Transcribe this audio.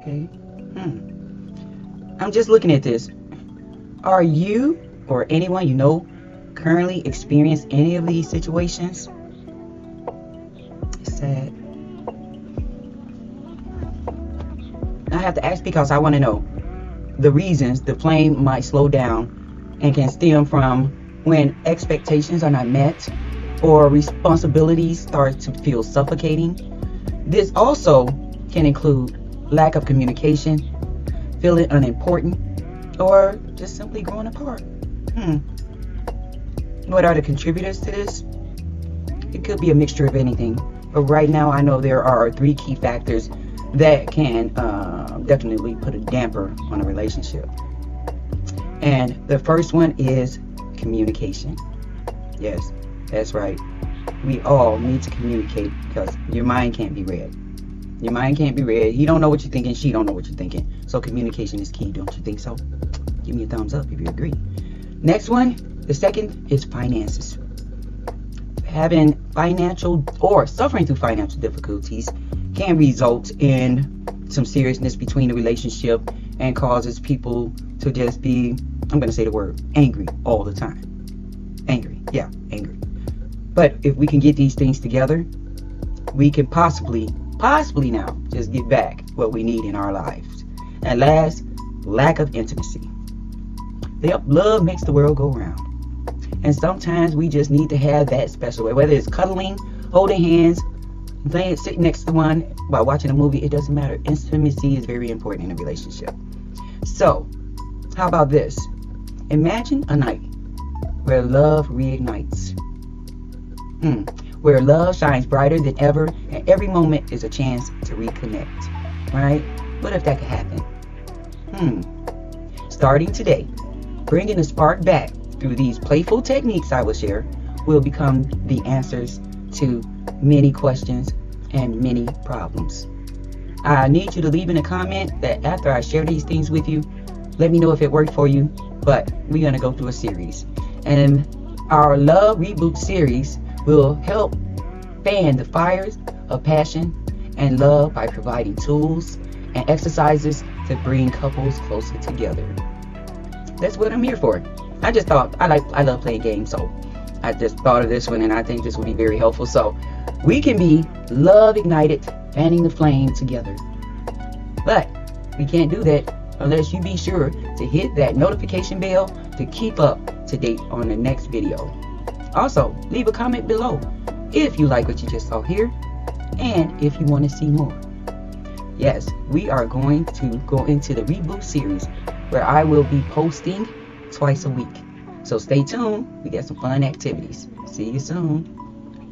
Okay. I'm just looking at this. Are you or anyone you know currently experience any of these situations? It's sad. I have to ask because I want to know the reasons the flame might slow down and can stem from when expectations are not met or responsibilities start to feel suffocating. This also can include lack of communication, feeling unimportant, or just simply growing apart. What are the contributors to this? It could be a mixture of anything, but right now I know there are 3 key factors that can definitely put a damper on a relationship. And the first one is communication. Yes, that's right. We all need to communicate because your mind can't be read. Your mind can't be read. He don't know what you're thinking. She don't know what you're thinking. So communication is key. Don't you think so? Give me a thumbs up if you agree. Next one, the second is finances. Having financial or suffering through financial difficulties can result in some seriousness between the relationship and causes people to just be, I'm going to say the word, angry all the time. Angry. Yeah, angry. But if we can get these things together, we can possibly now just get back what we need in our lives. And last, lack of intimacy. Love makes the world go round. And sometimes we just need to have that special way, whether it's cuddling, holding hands, sitting next to one while watching a movie. It doesn't matter. Intimacy is very important in a relationship. So, how about this? Imagine a night where love reignites. Where love shines brighter than ever and every moment is a chance to reconnect. Right? What if that could happen? Starting today, bringing the spark back through these playful techniques I will share will become the answers to many questions and many problems. I need you to leave in a comment that after I share these things with you, let me know if it worked for you. But we're going to go through a series. And our Love Reboot series will help fan the fires of passion and love by providing tools and exercises to bring couples closer together. That's what I'm here for. I just thought I love playing games, so I just thought of this one, and I think this would be very helpful. So we can be love ignited, fanning the flame together. But we can't do that unless you be sure to hit that notification bell to keep up to date on the next video. Also, leave a comment below if you like what you just saw here and if you want to see more. Yes, we are going to go into the Reboot series where I will be posting twice a week. So stay tuned. We got some fun activities. See you soon.